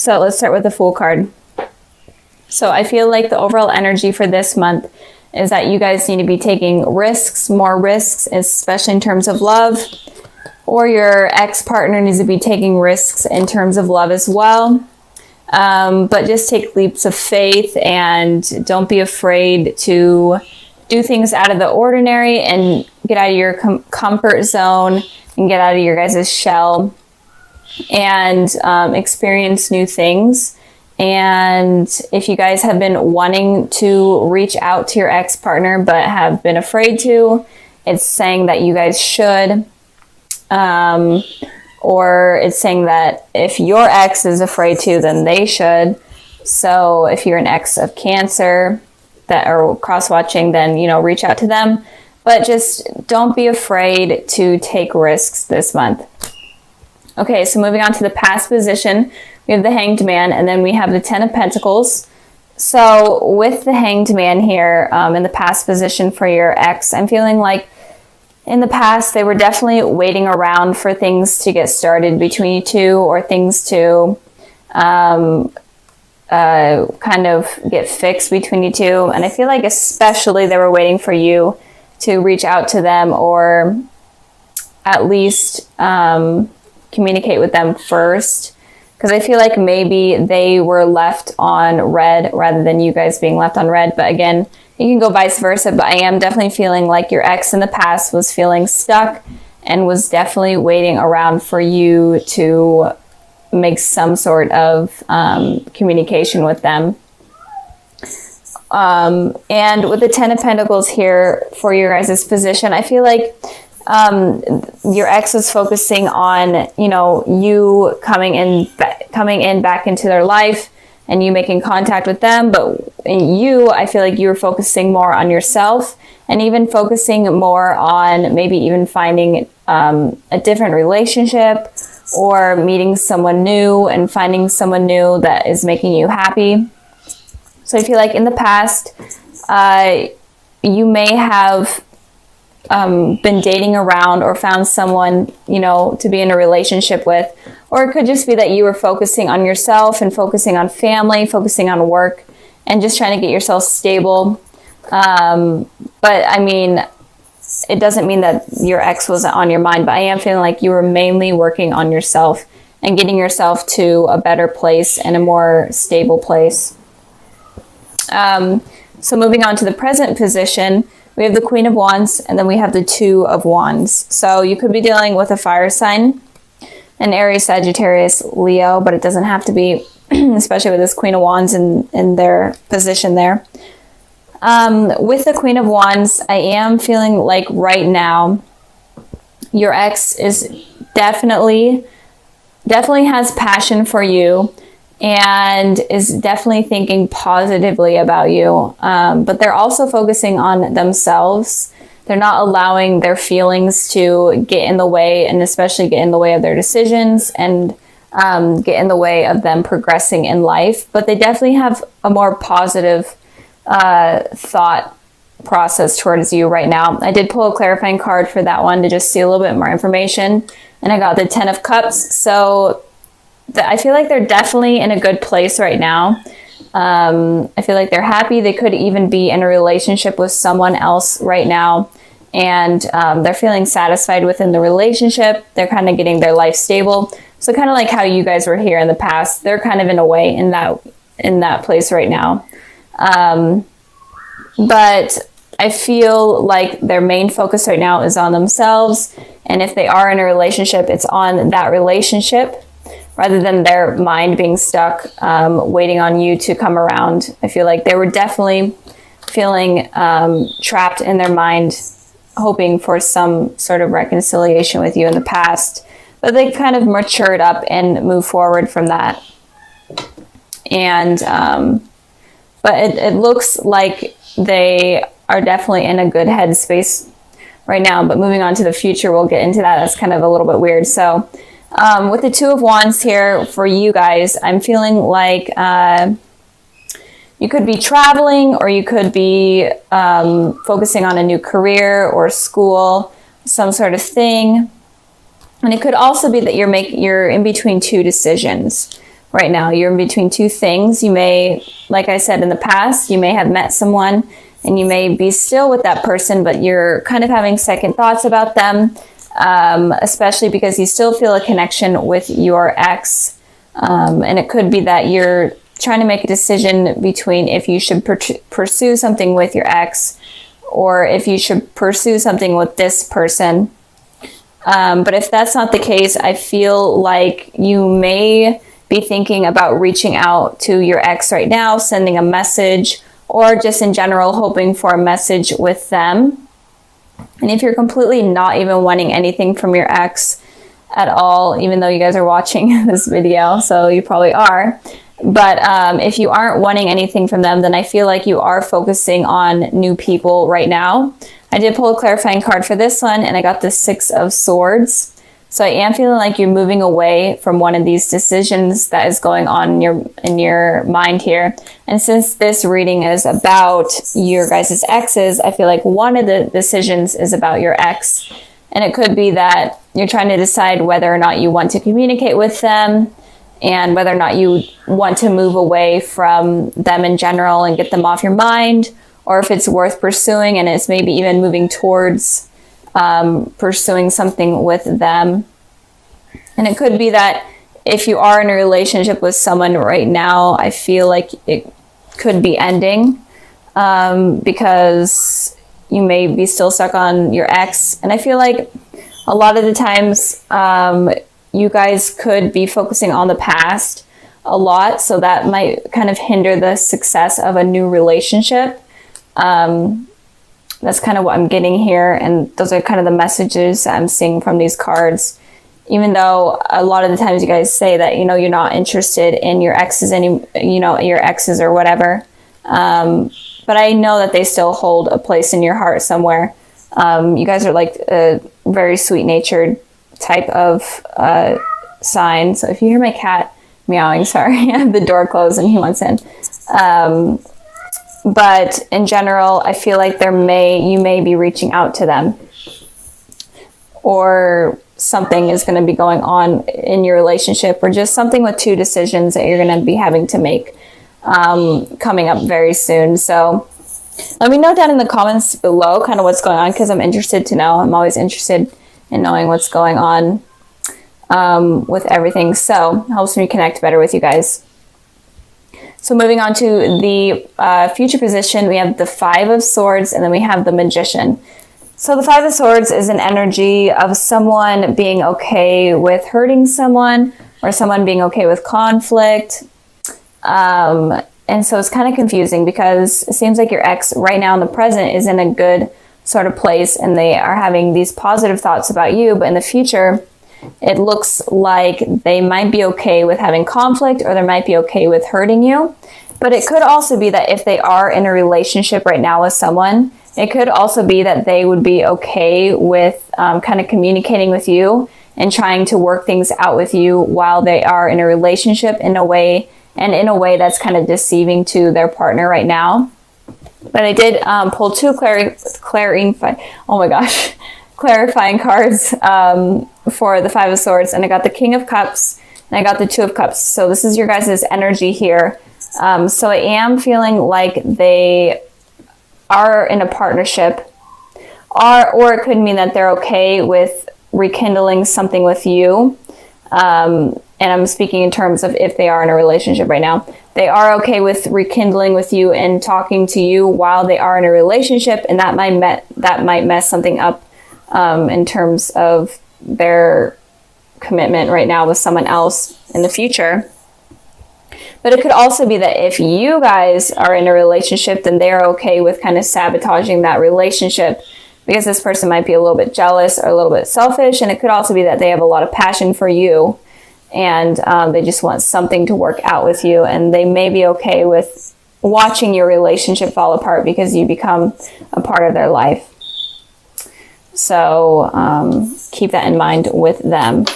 So let's start with the Fool card. So I feel like the overall energy for this month is that you guys need to be taking risks, more risks, especially in terms of love, or your ex-partner needs to be taking risks in terms of love as well. But just take leaps of faith and don't be afraid to do things out of the ordinary and get out of your comfort zone and get out of your guys' shell and experience new things. And if you guys have been wanting to reach out to your ex-partner but have been afraid to, it's saying that you guys should. Or it's saying that if your ex is afraid to, then they should. So if you're an ex of Cancer that are cross-watching, then, you know, reach out to them. But just don't be afraid to take risks this month. Okay, so moving on to the past position, we have the Hanged Man, and then we have the Ten of Pentacles. So with the Hanged Man here, in the past position for your ex, I'm feeling like in the past they were definitely waiting around for things to get started between you two, or things to kind of get fixed between you two. And I feel like especially they were waiting for you to reach out to them, or at least communicate with them first, because I feel like maybe they were left on red rather than you guys being left on red. But again, you can go vice versa, but I am definitely feeling like your ex in the past was feeling stuck and was definitely waiting around for you to make some sort of communication with them. And with the Ten of Pentacles here for your guys' position, I feel like your ex is focusing on, you know, you coming in back into their life and you making contact with them. But you, I feel like you were focusing more on yourself, and even focusing more on maybe even finding a different relationship, or meeting someone new and finding someone new that is making you happy. So I feel like in the past, you may have been dating around or found someone, you know, to be in a relationship with, or it could just be that you were focusing on yourself and focusing on family, focusing on work, and just trying to get yourself stable. But I mean, it doesn't mean that your ex wasn't on your mind, but I am feeling like you were mainly working on yourself and getting yourself to a better place and a more stable place. So moving on to the present position, we have the Queen of Wands, and then we have the Two of Wands. So you could be dealing with a fire sign, an Aries, Sagittarius, Leo, but it doesn't have to be, especially with this Queen of Wands in their position there. With the Queen of Wands, I am feeling like right now your ex is definitely has passion for you and is definitely thinking positively about you. But they're also focusing on themselves. They're not allowing their feelings to get in the way, and especially get in the way of their decisions and get in the way of them progressing in life. But they definitely have a more positive thought process towards you right now. I did pull a clarifying card for that one to just see a little bit more information, and I got the Ten of Cups. So I feel like they're definitely in a good place right now. I feel like they're happy. They could even be in a relationship with someone else right now, and they're feeling satisfied within the relationship. They're kind of getting their life stable. So kind of like how you guys were here in the past, they're kind of in a way in that place right now. But I feel like their main focus right now is on themselves. And if they are in a relationship, it's on that relationship rather than their mind being stuck, waiting on you to come around. I feel like they were definitely feeling trapped in their mind, hoping for some sort of reconciliation with you in the past. But they kind of matured up and moved forward from that. And but it looks like they are definitely in a good headspace right now. But moving on to the future, we'll get into that. That's kind of a little bit weird. So with the Two of Wands here for you guys, I'm feeling like you could be traveling, or you could be focusing on a new career or school, some sort of thing. And it could also be that you're in between two decisions. right now. You're in between two things. You may, like I said in the past, you may have met someone and you may be still with that person, but you're kind of having second thoughts about them, especially because you still feel a connection with your ex. And it could be that you're trying to make a decision between if you should pursue something with your ex or if you should pursue something with this person. But if that's not the case, I feel like you may be thinking about reaching out to your ex right now, sending a message, or just in general hoping for a message with them. And if you're completely not even wanting anything from your ex at all, even though you guys are watching this video, so you probably are, but if you aren't wanting anything from them, then I feel like you are focusing on new people right now. I did pull a clarifying card for this one, and I got the Six of Swords. So I am feeling like you're moving away from one of these decisions that is going on in your mind here. And since this reading is about your guys' exes, I feel like one of the decisions is about your ex. And it could be that you're trying to decide whether or not you want to communicate with them and whether or not you want to move away from them in general and get them off your mind, or if it's worth pursuing and it's maybe even moving towards pursuing something with them. And it could be that if you are in a relationship with someone right now, I feel like it could be ending because you may be still stuck on your ex. And I feel like a lot of the times you guys could be focusing on the past a lot, so that might kind of hinder the success of a new relationship. That's kind of what I'm getting here, and those are kind of the messages I'm seeing from these cards. Even though a lot of the times you guys say that, you know, you're not interested in your exes your exes or whatever. But I know that they still hold a place in your heart somewhere. You guys are like a very sweet-natured type of sign. So if you hear my cat meowing, sorry, I have the door closed and he wants in. But in general, I feel like you may be reaching out to them, or something is going to be going on in your relationship, or just something with two decisions that you're going to be having to make coming up very soon. So let me know down in the comments below kind of what's going on, because I'm interested to know. I'm always interested in knowing what's going on with everything. So it helps me connect better with you guys. So moving on to the future position, we have the Five of Swords, and then we have the Magician. So the Five of Swords is an energy of someone being okay with hurting someone, or someone being okay with conflict. And so it's kind of confusing because it seems like your ex right now in the present is in a good sort of place, and they are having these positive thoughts about you, but in the future, it looks like they might be okay with having conflict, or they might be okay with hurting you. But it could also be that if they are in a relationship right now with someone, it could also be that they would be okay with kind of communicating with you and trying to work things out with you while they are in a relationship in a way that's kind of deceiving to their partner right now. But I did pull two clarifying cards for the Five of Swords, and I got the King of Cups and I got the Two of Cups. So this is your guys' energy here. So I am feeling like they are in a partnership, or it could mean that they're okay with rekindling something with you. And I'm speaking in terms of if they are in a relationship right now. They are okay with rekindling with you and talking to you while they are in a relationship, and that might mess something up in terms of their commitment right now with someone else in the future. But it could also be that if you guys are in a relationship, then they're okay with kind of sabotaging that relationship, because this person might be a little bit jealous or a little bit selfish. And it could also be that they have a lot of passion for you, and they just want something to work out with you, and they may be okay with watching your relationship fall apart because you become a part of their life. So keep that in mind with them.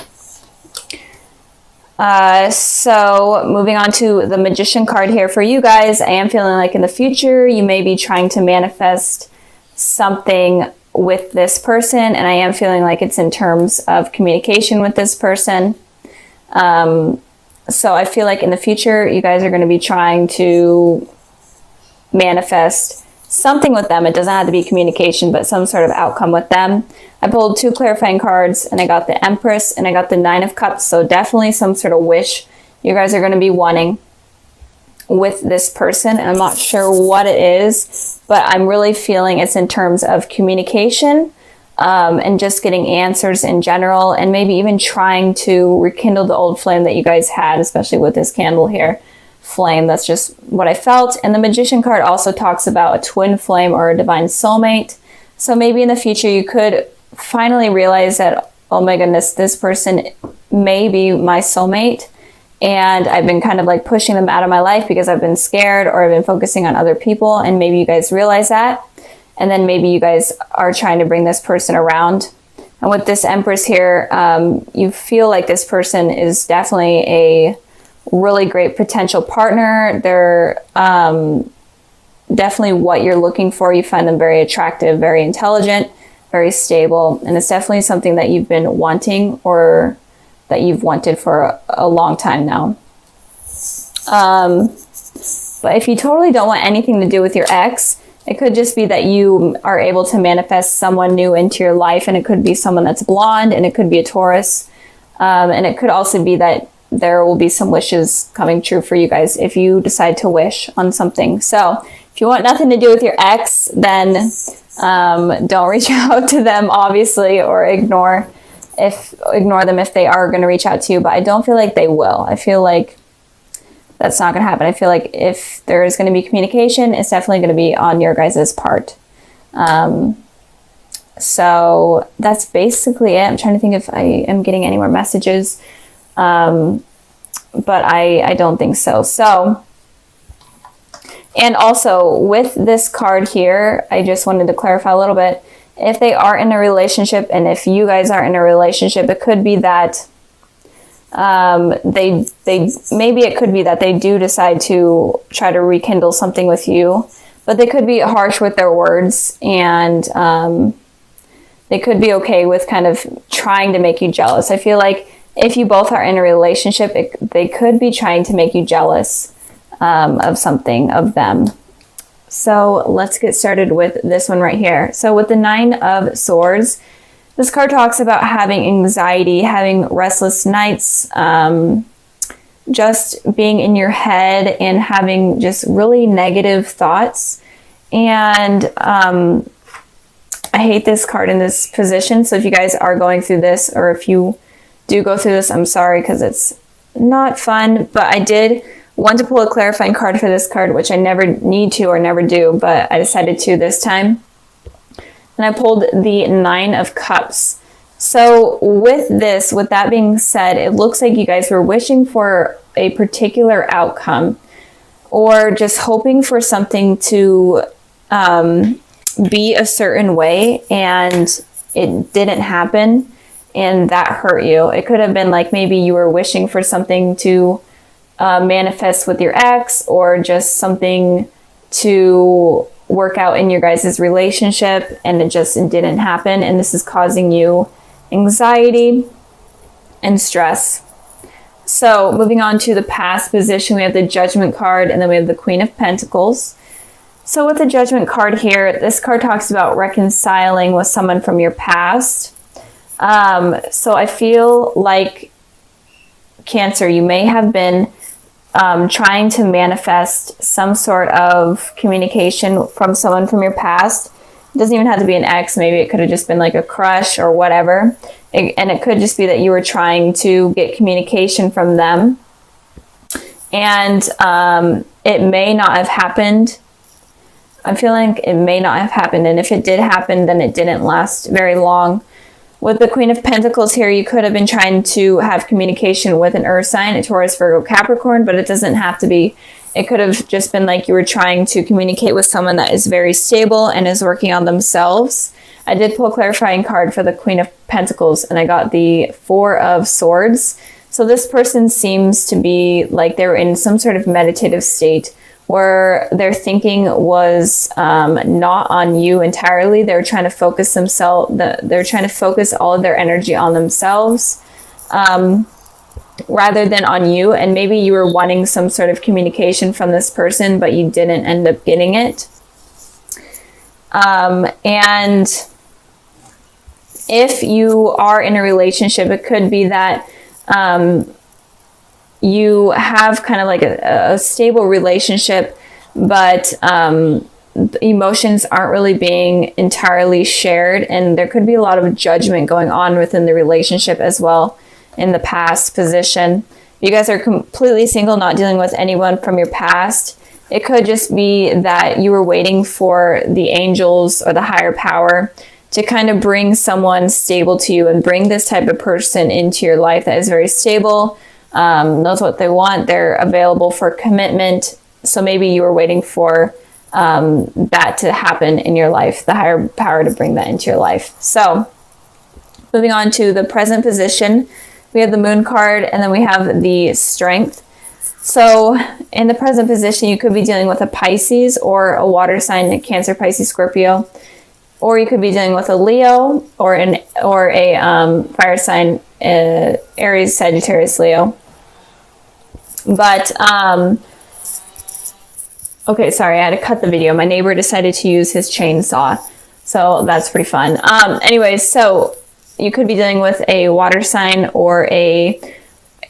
So moving on to the Magician card here for you guys, I am feeling like in the future you may be trying to manifest something with this person, and I am feeling like it's in terms of communication with this person. So I feel like in the future, you guys are going to be trying to manifest something with them. It doesn't have to be communication, but some sort of outcome with them. I pulled 2 clarifying cards, and I got the Empress and I got the 9 of Cups. So definitely some sort of wish you guys are going to be wanting with this person. And I'm not sure what it is, but I'm really feeling it's in terms of communication, and just getting answers in general, and maybe even trying to rekindle the old flame that you guys had, especially with this candle here. Flame, that's just what I felt. And the Magician card also talks about a twin flame or a divine soulmate. So maybe in the future you could finally realize that, oh my goodness, this person may be my soulmate, and I've been kind of like pushing them out of my life because I've been scared or I've been focusing on other people, and maybe you guys realize that, and then maybe you guys are trying to bring this person around. And with this Empress here, you feel like this person is definitely a really great potential partner. They're definitely what you're looking for. You find them very attractive, very intelligent, very stable, and it's definitely something that you've been wanting, or that you've wanted for a long time now. But if you totally don't want anything to do with your ex, it could just be that you are able to manifest someone new into your life, and it could be someone that's blonde, and it could be a Taurus, and it could also be that there will be some wishes coming true for you guys if you decide to wish on something. So if you want nothing to do with your ex, then don't reach out to them, obviously, or ignore them if they are going to reach out to you. But I don't feel like they will. I feel like that's not going to happen. I feel like if there is going to be communication, it's definitely going to be on your guys' part. So that's basically it. I'm trying to think if I am getting any more messages. But I don't think so. So, and also with this card here, I just wanted to clarify a little bit. If they are in a relationship, and if you guys are in a relationship, it could be that maybe it could be that they do decide to try to rekindle something with you, but they could be harsh with their words, and they could be okay with kind of trying to make you jealous. I feel like if you both are in a relationship, they could be trying to make you jealous of something of them. So let's get started with this one right here. So with the 9 of Swords, this card talks about having anxiety, having restless nights, just being in your head and having just really negative thoughts. And I hate this card in this position. So if you guys are going through this, or if you do go through this, I'm sorry, because it's not fun. But I did want to pull a clarifying card for this card, which I never need to or never do, but I decided to this time. And I pulled the 9 of Cups. So with that being said, it looks like you guys were wishing for a particular outcome, or just hoping for something to be a certain way, and it didn't happen, and that hurt you. It could have been like maybe you were wishing for something to manifest with your ex, or just something to work out in your guys' relationship, and it didn't happen, and this is causing you anxiety and stress. So moving on to the past position, we have the Judgment card, and then we have the Queen of Pentacles. So with the Judgment card here, this card talks about reconciling with someone from your past. So I feel like, Cancer, you may have been trying to manifest some sort of communication from someone from your past. It doesn't even have to be an ex. Maybe it could have just been like a crush or whatever. And it could just be that you were trying to get communication from them. And it may not have happened. I'm feeling it may not have happened. And if it did happen, then it didn't last very long. With the Queen of Pentacles here, you could have been trying to have communication with an earth sign, a Taurus, Virgo, Capricorn, but it doesn't have to be. It could have just been like you were trying to communicate with someone that is very stable and is working on themselves. I did pull a clarifying card for the Queen of Pentacles, and I got the 4 of Swords. So this person seems to be like they're in some sort of meditative state where their thinking was not on you entirely. They're trying to focus they're trying to focus all of their energy on themselves. rather than on you. And maybe you were wanting some sort of communication from this person, but you didn't end up getting it. And if you are in a relationship, it could be that you have kind of like a stable relationship, but emotions aren't really being entirely shared, and there could be a lot of judgment going on within the relationship as well in the past position. You guys are completely single, not dealing with anyone from your past. It could just be that you were waiting for the angels or the higher power to kind of bring someone stable to you and bring this type of person into your life that is very stable, knows what they want, they're available for commitment. So maybe you were waiting for that to happen in your life, the higher power to bring that into your life. So moving on to the present position, we have the Moon card, and then we have the Strength. So in the present position, you could be dealing with a Pisces or a water sign, a Cancer, Pisces, Scorpio, or you could be dealing with a Leo or a fire sign, Aries, Sagittarius, Leo. But okay, sorry, I had to cut the video. My neighbor decided to use his chainsaw, so that's pretty fun. Anyways, so you could be dealing with a water sign or a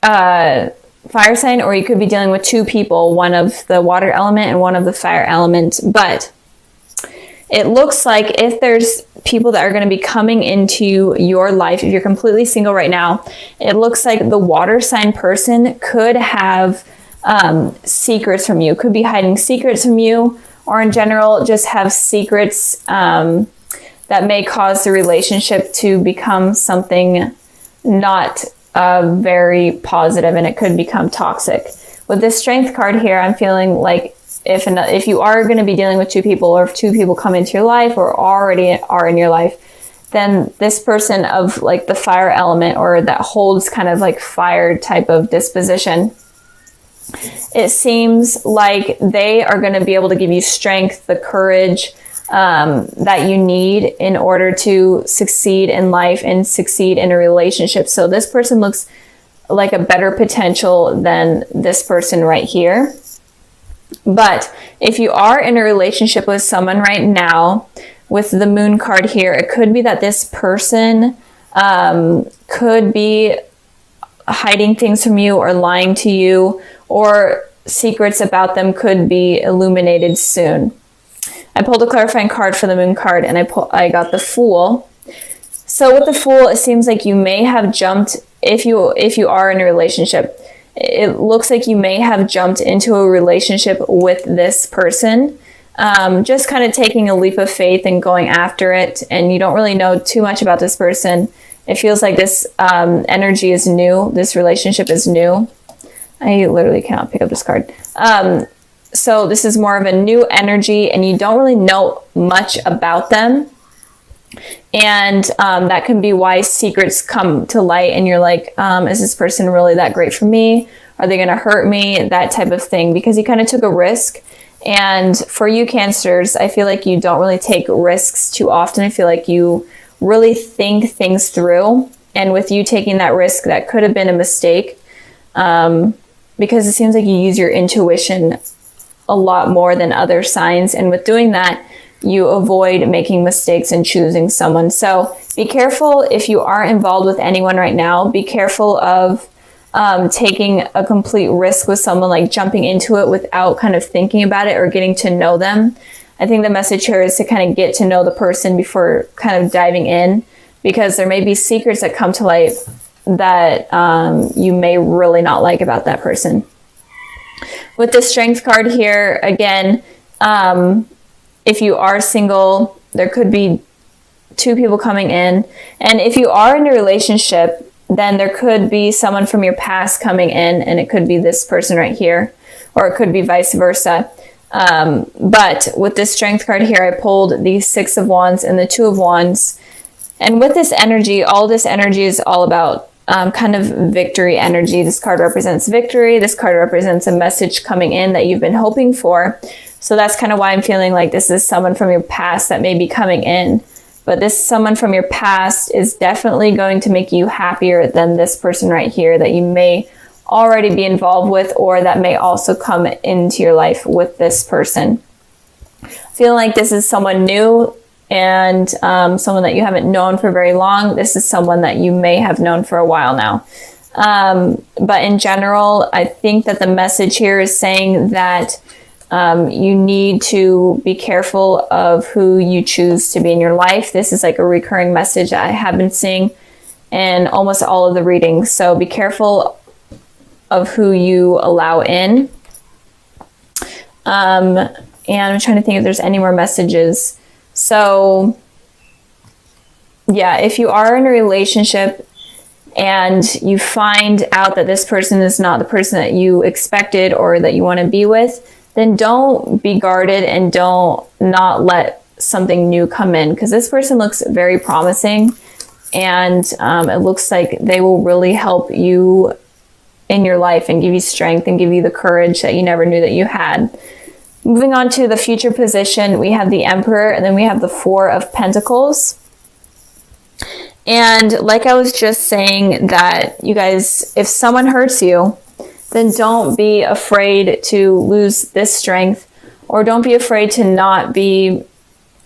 fire sign, or you could be dealing with two people, one of the water element and one of the fire element. But it looks like if there's people that are going to be coming into your life, if you're completely single right now, it looks like the water sign person could have secrets from you, could be hiding secrets from you, or in general just have secrets that may cause the relationship to become something not very positive, and it could become toxic. With this Strength card here, I'm feeling like if you are going to be dealing with two people, or if two people come into your life or already are in your life, then this person of like the fire element, or that holds kind of like fire type of disposition, it seems like they are going to be able to give you strength, the courage that you need in order to succeed in life and succeed in a relationship. So this person looks like a better potential than this person right here. But if you are in a relationship with someone right now, with the Moon card here, it could be that this person could be hiding things from you or lying to you, or secrets about them could be illuminated soon. I pulled a clarifying card for the Moon card, and I got the Fool. So with the Fool, it seems like you may have jumped, if you are in a relationship, it looks like you may have jumped into a relationship with this person, just kind of taking a leap of faith and going after it, and you don't really know too much about this person. It feels like this energy is new, this relationship is new. I literally cannot pick up this card. So this is more of a new energy, and you don't really know much about them. And that can be why secrets come to light, and you're like, is this person really that great for me? Are they going to hurt me? That type of thing, because you kind of took a risk. And for you Cancers, I feel like you don't really take risks too often. I feel like you really think things through. And with you taking that risk, that could have been a mistake, because it seems like you use your intuition a lot more than other signs. And with doing that, you avoid making mistakes and choosing someone. So be careful if you are involved with anyone right now. Be careful of taking a complete risk with someone, like jumping into it without kind of thinking about it or getting to know them. I think the message here is to kind of get to know the person before kind of diving in, because there may be secrets that come to light that you may really not like about that person. With the Strength card here, again, if you are single, there could be two people coming in. And if you are in a relationship, then there could be someone from your past coming in, and it could be this person right here, or it could be vice versa. But with this Strength card here, I pulled the Six of Wands and the Two of Wands. And with this energy, all this energy is all about kind of victory energy. This card represents victory. This card represents a message coming in that you've been hoping for. So that's kind of why I'm feeling like this is someone from your past that may be coming in but this someone from your past is definitely going to make you happier than this person right here that you may already be involved with, or that may also come into your life with this person. Feeling like this is someone new and someone that you haven't known for very long. This is someone that you may have known for a while now. But in general, I think that the message here is saying that you need to be careful of who you choose to be in your life. This is like a recurring message that I have been seeing in almost all of the readings. So be careful of who you allow in. And I'm trying to think if there's any more messages. So yeah, if you are in a relationship and you find out that this person is not the person that you expected or that you want to be with, then don't be guarded and don't not let something new come in, because this person looks very promising, and it looks like they will really help you in your life and give you strength and give you the courage that you never knew that you had. Moving on to the future position, we have the Emperor, and then we have the Four of Pentacles. And like I was just saying, that you guys, if someone hurts you, then don't be afraid to lose this strength, or don't be afraid to not be,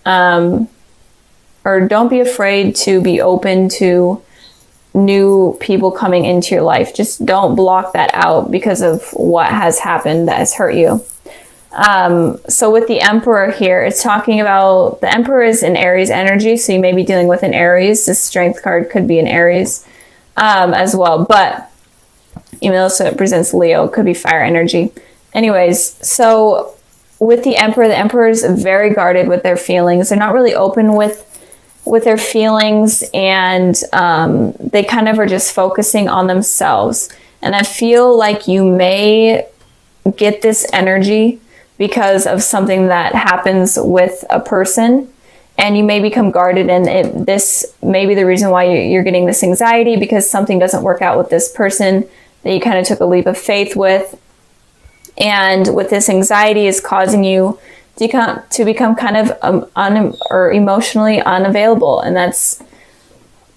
or don't be afraid to be open to new people coming into your life. Just don't block that out because of what has happened that has hurt you. So with the Emperor here, it's talking about, the Emperor is in Aries energy, so you may be dealing with an Aries. This Strength card could be an Aries as well, but even though it presents Leo, it could be fire energy. Anyways, so with the Emperor is very guarded with their feelings. They're not really open with their feelings, and they kind of are just focusing on themselves. And I feel like you may get this energy because of something that happens with a person, and you may become guarded, and this may be the reason why you're getting this anxiety, because something doesn't work out with this person that you kind of took a leap of faith with. And with this anxiety is causing you to become kind of emotionally unavailable. And that's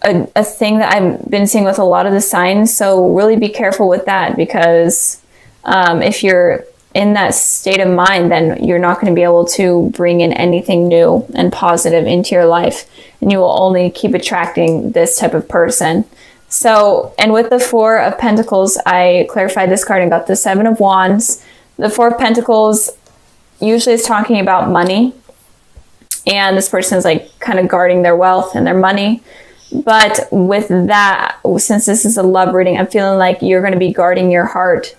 a thing that I've been seeing with a lot of the signs. So really be careful with that, because if you're in that state of mind, then you're not going to be able to bring in anything new and positive into your life, and you will only keep attracting this type of person. So, and with the Four of Pentacles, I clarified this card and got the Seven of Wands. The Four of Pentacles usually is talking about money, and this person is like kind of guarding their wealth and their money. But with that, since this is a love reading, I'm feeling like you're going to be guarding your heart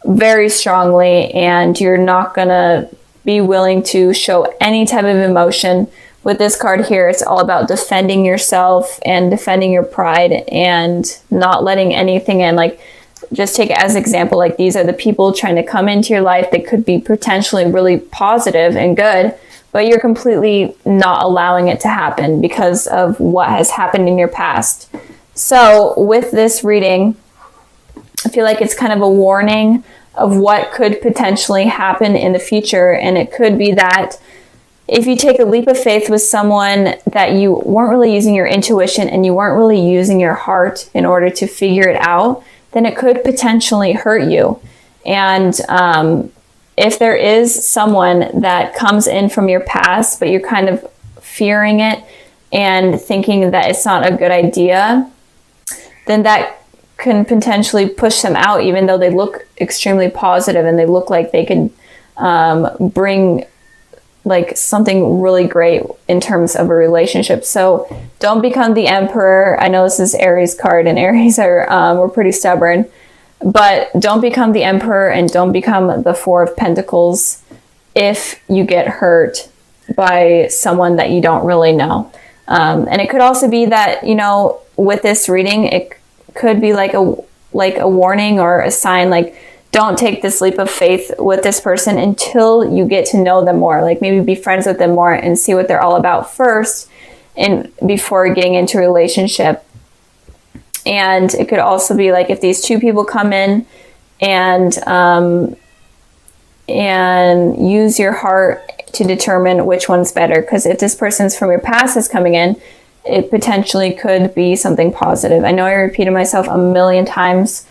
very strongly, and you're not going to be willing to show any type of emotion. With this card here, it's all about defending yourself and defending your pride and not letting anything in. Like, just take it as an example, like these are the people trying to come into your life that could be potentially really positive and good, but you're completely not allowing it to happen because of what has happened in your past. So with this reading, I feel like it's kind of a warning of what could potentially happen in the future. And it could be that if you take a leap of faith with someone that you weren't really using your intuition and you weren't really using your heart in order to figure it out, then it could potentially hurt you. And if there is someone that comes in from your past, but you're kind of fearing it and thinking that it's not a good idea, then that can potentially push them out, even though they look extremely positive and they look like they could bring like something really great in terms of a relationship. So don't become the Emperor. I know this is Aries card, and Aries are we're pretty stubborn, but don't become the Emperor and don't become the Four of Pentacles if you get hurt by someone that you don't really know. And it could also be that, you know, with this reading, it could be like a warning or a sign, like, don't take this leap of faith with this person until you get to know them more. Like, maybe be friends with them more and see what they're all about first, and before getting into a relationship. And it could also be like, if these two people come in and and use your heart to determine which one's better. Because if this person's from your past is coming in, it potentially could be something positive. I know I repeated myself a million times,